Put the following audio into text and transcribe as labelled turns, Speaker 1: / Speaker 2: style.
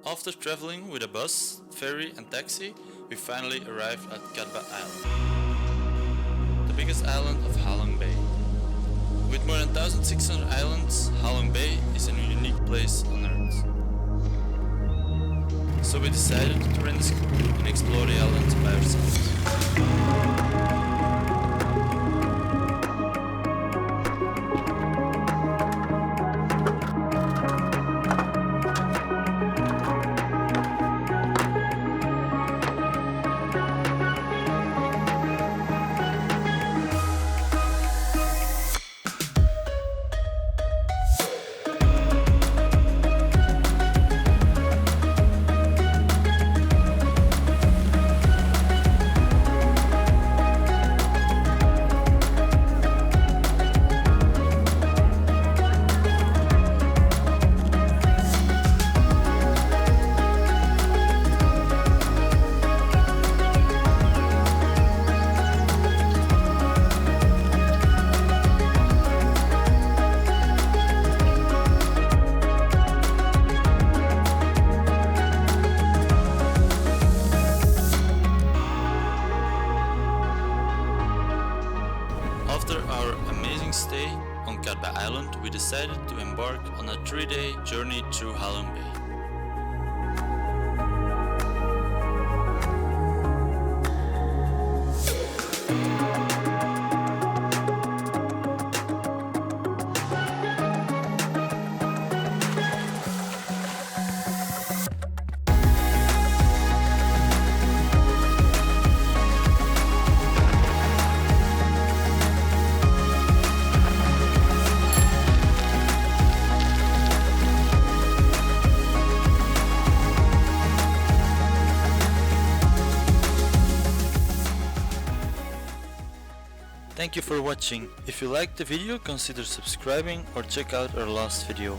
Speaker 1: After traveling with a bus, ferry and taxi, we finally arrived at Kadba Island, the biggest island of Halong Bay. With more than 1,600 islands, Halong Bay is a unique place on Earth. So we decided to rent a scooter and explore the island by ourselves. After our amazing stay on Kadba Island, we decided to embark on a 3-day journey through Halong Bay. Thank you for watching. If you liked the video, consider subscribing or check out our last video.